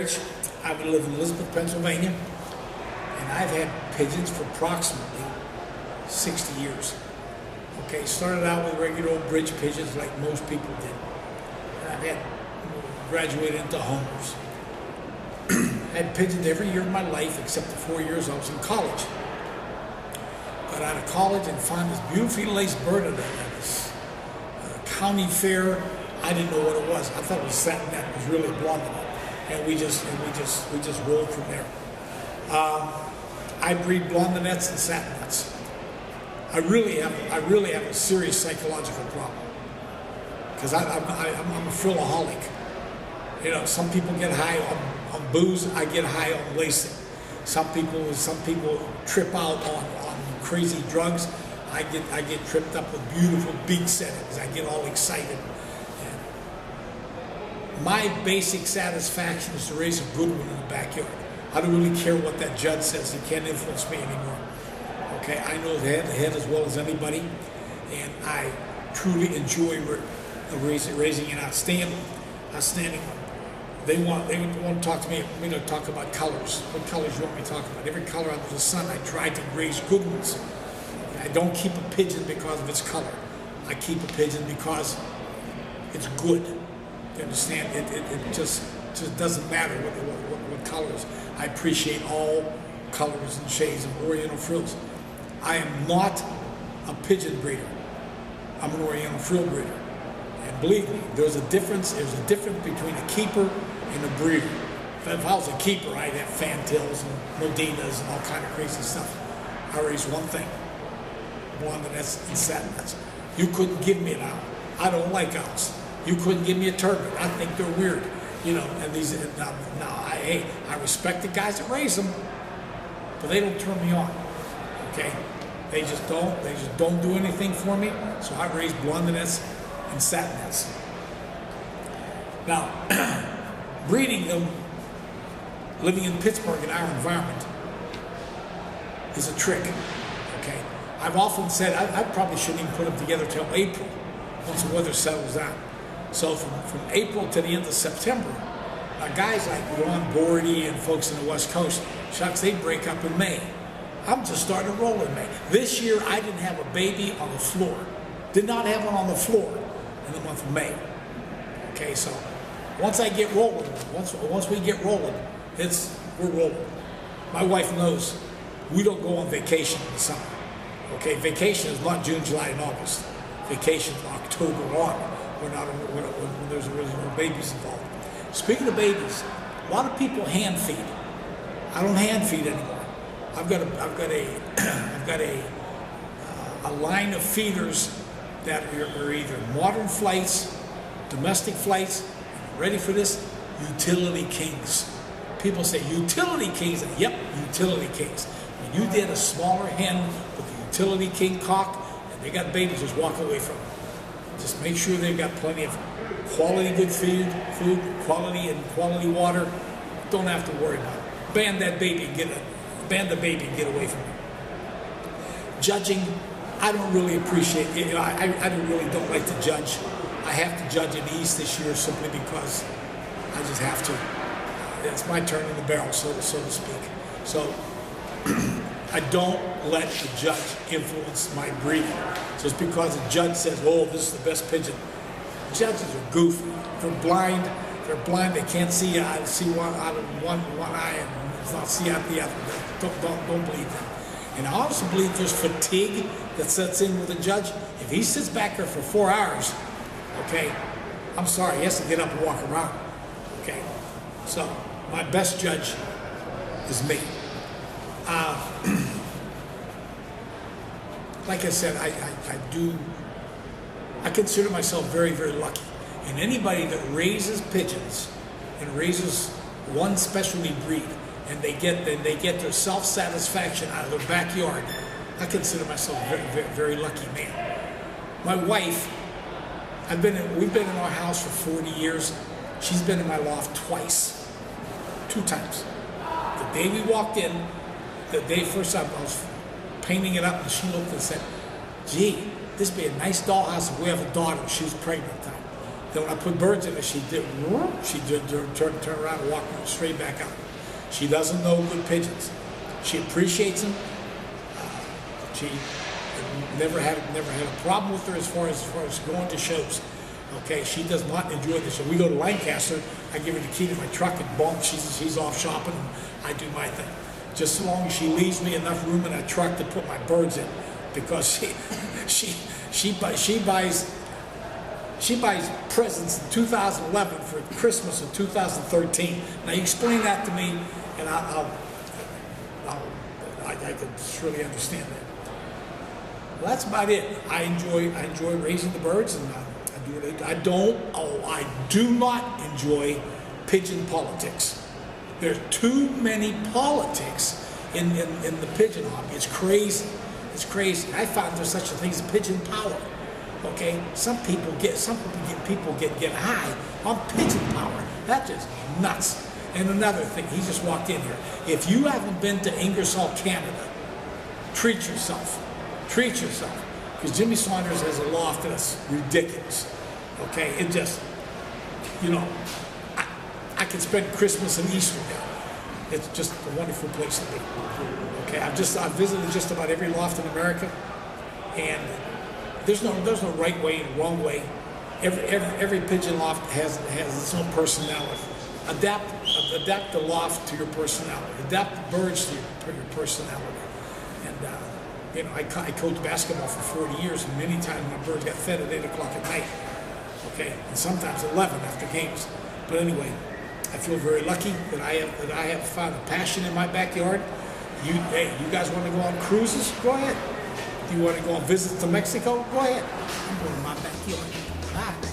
Berich. I live in Elizabeth, Pennsylvania, and I've had pigeons for approximately 60 years. Okay, started out with regular old bridge pigeons like most people did. And I've had graduated into homers. I had pigeons every year of my life except the 4 years I was in college. Got out of college and found this beautifully laced bird at this county fair. I didn't know what it was. I thought it was satin net. It was really blonde enough. And we just rolled from there. I breed blondinets and satinets. I really have a serious psychological problem because I'm a frillaholic. You know, some people get high on booze. I get high on lacing. Some people trip out on crazy drugs. I get tripped up with beautiful beat settings. I get all excited. My basic satisfaction is to raise a good one in the backyard. I don't really care what that judge says. He can't influence me anymore. Okay, I know the head as well as anybody, and I truly enjoy raising an outstanding one. They want to talk to me. I'm going to talk about colors. What colors you want me to talk about? Every color under the sun. I try to raise good ones. I don't keep a pigeon because of its color. I keep a pigeon because it's good. You understand? It just doesn't matter what colors. I appreciate all colors and shades of Oriental Frills. I am not a pigeon breeder. I'm an Oriental Frill breeder. And believe me, there's a difference between a keeper and a breeder. If I was a keeper, I'd have fantails and Modinas and all kind of crazy stuff. I raise one thing, blondinets and satinets. You couldn't give me an owl. I don't like owls. You couldn't give me a turbot. I think they're weird. You know, and these, I respect the guys that raise them, but they don't turn me on, okay? They just don't do anything for me, so I raise blondinets and satinets. Now, breeding them, living in Pittsburgh in our environment, is a trick, okay? I've often said, I probably shouldn't even put them together till April, once the weather settles down. So from April to the end of September, guys like Ron Bordy and folks in the West Coast, shucks, they break up in May. I'm just starting to roll in May. This year, I didn't have a baby on the floor. Did not have one on the floor in the month of May. Okay, so once I get rolling, once we get rolling, we're rolling. My wife knows we don't go on vacation in the summer. Okay, vacation is not June, July, and August. Vacation is October on. When there's really no babies involved. Speaking of babies, a lot of people hand feed. I don't hand feed anymore. I've got a line of feeders that are either modern flights, domestic flights. Ready for this? Utility kings. People say utility kings. Yep, utility kings. When you did a smaller hen with a utility king cock, and they got babies, just walk away from them. Just make sure they've got plenty of quality good food, quality water. Don't have to worry about it. Ban the baby and get away from it. Judging, I don't really appreciate it. I really don't like to judge. I have to judge in the East this year simply because I just have to. It's my turn in the barrel, so to speak. So I don't let the judge influence my breeding. Just because the judge says, oh, this is the best pigeon. Judges are goofy. They're blind. They can't see one out of one eye and not see out the other. Don't believe them. And I also believe there's fatigue that sets in with a judge. If he sits back there for 4 hours, okay, I'm sorry, he has to get up and walk around. Okay, so my best judge is me. Like I said, I consider myself very, very lucky. And anybody that raises pigeons and raises one specialty breed and they get their self-satisfaction out of their backyard, I consider myself a very, very, very lucky man. My wife, we've been in our house for 40 years. She's been in my loft twice, 2 times. The day we walked in, the day first time I was painting it up, and she looked and said, gee, this would be a nice dollhouse if we have a daughter. She was pregnant at the time. Then when I put birds in it, she did turn around and walk straight back out. She doesn't know good pigeons. She appreciates them. She never had a problem with her as far as going to shows. Okay, she does not enjoy the show. We go to Lancaster, I give her the key to my truck and boom, she's off shopping and I do my thing. Just as long as she leaves me enough room in that truck to put my birds in, because she buys presents in 2011 for Christmas in 2013. Now you explain that to me, and I can surely understand that. Well, that's about it. I enjoy raising the birds, and I do not enjoy pigeon politics. There's too many politics in the pigeon hobby. It's crazy. It's crazy. I found there's such a thing as pigeon power. Okay, some people get high on pigeon power. That's just nuts. And another thing, he just walked in here. If you haven't been to Ingersoll, Canada, treat yourself. Treat yourself. Because Jimmy Saunders has a loft that's ridiculous. Okay, it just, you know, I can spend Christmas and Easter there. It's just a wonderful place to be. Okay, I've visited just about every loft in America, and there's no right way and wrong way. Every pigeon loft has its own personality. Adapt the loft to your personality. Adapt the birds to your personality. And you know, I coached basketball for 40 years, and many times my birds got fed at 8 o'clock at night. Okay, and sometimes 11 after games. But anyway, I feel very lucky that I have found a passion in my backyard. You guys want to go on cruises? Go ahead. You want to go on visits to Mexico? Go ahead. I'm going to my backyard. Bye.